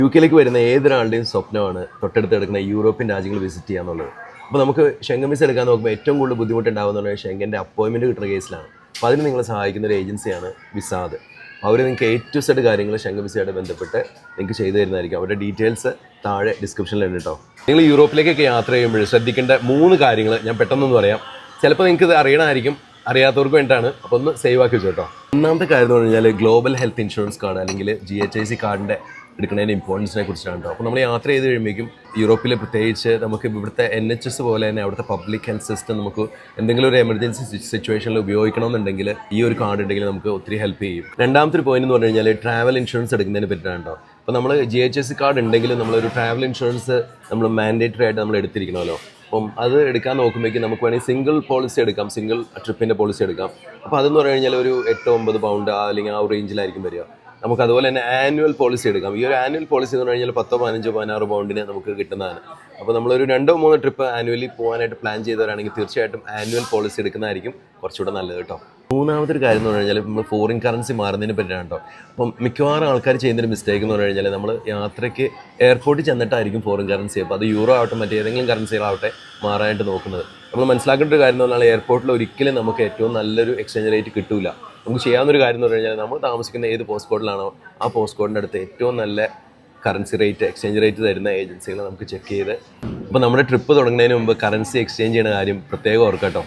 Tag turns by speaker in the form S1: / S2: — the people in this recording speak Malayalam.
S1: യുകെയിലേക്ക് വരുന്ന ഏതൊരാളുടെയും സ്വപ്നമാണ് തൊട്ടടുത്ത് കിടക്കുന്ന യൂറോപ്യൻ രാജ്യങ്ങൾ വിസിറ്റ് ചെയ്യുക എന്നുള്ളത്. അപ്പോൾ നമുക്ക് ഷെങ്കൻ വിസ എടുക്കാൻ നോക്കുമ്പോൾ ഏറ്റവും കൂടുതൽ ബുദ്ധിമുട്ടുണ്ടാകുന്നത് ഷെങ്കൻ്റെ അപ്പോയിൻമെൻറ്റ് കിട്ടുന്ന കേസിലാണ്. അപ്പോൾ അതിന് നിങ്ങളെ സഹായിക്കുന്ന ഒരു ഏജൻസിയാണ് വിസാദ്. അവർ നിങ്ങൾക്ക് A to Z കാര്യങ്ങൾ ഷെങ്കൻ വിസയായിട്ട് ബന്ധപ്പെട്ട് നിങ്ങൾക്ക് ചെയ്തു തരുന്നതായിരിക്കും. അവരുടെ ഡീറ്റെയിൽസ് താഴെ ഡിസ്ക്രിപ്ഷനിൽ ഉണ്ട് കേട്ടോ. നിങ്ങൾ യൂറോപ്പിലേക്കൊക്കെ യാത്ര ചെയ്യുമ്പോൾ ശ്രദ്ധിക്കേണ്ട 3 കാര്യങ്ങൾ ഞാൻ പെട്ടെന്നൊന്ന് പറയാം. ചിലപ്പോൾ നിങ്ങൾക്ക് ഇത് അറിയണമായിരിക്കും, അറിയാത്തവർക്ക് വേണ്ടിയിട്ടാണ്. അപ്പോൾ ഒന്ന് സേവ് ആക്കി വെച്ചു കേട്ടോ. ഒന്നാമത്തെ കാര്യം എന്ന് പറഞ്ഞു കഴിഞ്ഞാൽ ഗ്ലോബൽ ഹെൽത്ത് ഇൻഷുറൻസ് കാർഡ് അല്ലെങ്കിൽ GHIC കാർഡിൻ്റെ എടുക്കുന്നതിൻ്റെ ഇമ്പോർട്ടൻസിനെ കുറിച്ചാണ് കേട്ടോ. അപ്പോൾ നമ്മൾ യാത്ര ചെയ്ത് കഴിയുമ്പോഴേക്കും യൂറോപ്പിൽ പ്രത്യേകിച്ച് നമുക്ക് ഇവിടുത്തെ NHS പോലെ തന്നെ അവിടുത്തെ പബ്ലിക് ഹെൽത്ത് സിസ്റ്റം നമുക്ക് എന്തെങ്കിലും ഒരു എമർജൻസി സിറ്റുവേഷനിൽ ഉപയോഗിക്കണമെന്നുണ്ടെങ്കിൽ ഈ ഒരു കാർഡ് ഉണ്ടെങ്കിൽ നമുക്ക് ഒത്തിരി ഹെൽപ്പ് ചെയ്യും. രണ്ടാമത്തെ ഒരു പോയിന്റ് എന്ന് പറഞ്ഞു കഴിഞ്ഞാൽ ട്രാവൽ ഇൻഷുറൻസ് എടുക്കുന്നതിനെ പറ്റിയാണ് കേട്ടോ. അപ്പോൾ നമ്മൾ GHIC കാർഡ് ഉണ്ടെങ്കിലും നമ്മളൊരു ട്രാവൽ ഇൻഷുറൻസ് നമ്മൾ മാൻഡേറ്ററി ആയിട്ട് നമ്മൾ എടുത്തിരിക്കണമല്ലോ. അപ്പം അത് എടുക്കാൻ നോക്കുമ്പോഴേക്കും നമുക്ക് വേണമെങ്കിൽ സിംഗിൾ പോളിസി എടുക്കാം, സിംഗിൾ ട്രിപ്പിൻ്റെ പോളിസി എടുക്കാം. അപ്പോൾ അതെന്ന് പറഞ്ഞു കഴിഞ്ഞാൽ ഒരു 8-9 പൗണ്ട് അല്ലെങ്കിൽ ആ ഒരു റേഞ്ചിലായിരിക്കും വരിക. നമുക്ക് അതുപോലെ തന്നെ ആനുവൽ പോളിസി എടുക്കാം. ഈ ഒരു ആനുവൽ പോളിസി എന്ന് പറഞ്ഞു കഴിഞ്ഞാൽ 10, 15, 16 പൗണ്ടിന് നമുക്ക് കിട്ടുന്നതാണ്. അപ്പോൾ നമ്മളൊരു 2-3 ട്രിപ്പ് ആനുവലി പോകാനായിട്ട് പ്ലാൻ ചെയ്തവരാണെങ്കിൽ തീർച്ചയായിട്ടും ആനുവൽ പോളിസി എടുക്കുന്നതായിരിക്കും കുറച്ചുകൂടെ നല്ലത് കേട്ടോ. മൂന്നാമത്തെ ഒരു കാര്യം എന്ന് പറഞ്ഞു കഴിഞ്ഞാൽ നമ്മൾ ഫോറിൻ കറൻസി മാറുന്നതിനെ പറ്റിയാണ് കേട്ടോ. അപ്പം മിക്കവാറും ആൾക്കാർ ചെയ്യുന്നൊരു മിസ്റ്റേക്ക് എന്ന് പറഞ്ഞു കഴിഞ്ഞാൽ നമ്മൾ യാത്രയ്ക്ക് എയർപോർട്ടിൽ ചെന്നിട്ടായിരിക്കും ഫോറിൻ കറൻസി, അപ്പോൾ അത് യൂറോ ആവട്ടെ മറ്റേതെങ്കിലും കറൻസികളാവട്ടെ മാറാനായിട്ട് നോക്കുന്നത്. നമ്മൾ മനസ്സിലാക്കേണ്ട ഒരു കാര്യം എന്ന് പറഞ്ഞാൽ എയർപോർട്ടിൽ ഒരിക്കലും നമുക്ക് ഏറ്റവും നല്ലൊരു എക്സ്ചേഞ്ച് റേറ്റ് കിട്ടില്ല. നമുക്ക് ചെയ്യാവുന്നൊരു കാര്യം എന്ന് പറഞ്ഞു കഴിഞ്ഞാൽ നമ്മൾ താമസിക്കുന്ന ഏത് പോസ്റ്റ് കോഡിലാണോ ആ പോസ്റ്റ് കോഡിൻ്റെ അടുത്ത് ഏറ്റവും നല്ല കറൻസി റേറ്റ്, എക്സ്ചേഞ്ച് റേറ്റ് തരുന്ന ഏജൻസികൾ നമുക്ക് ചെക്ക് ചെയ്ത്, അപ്പോൾ നമ്മുടെ ട്രിപ്പ് തുടങ്ങുന്നതിന് മുമ്പ് കറൻസി എക്സ്ചേഞ്ച് ചെയ്യുന്ന കാര്യം പ്രത്യേകം ഓർക്കാം കേട്ടോ.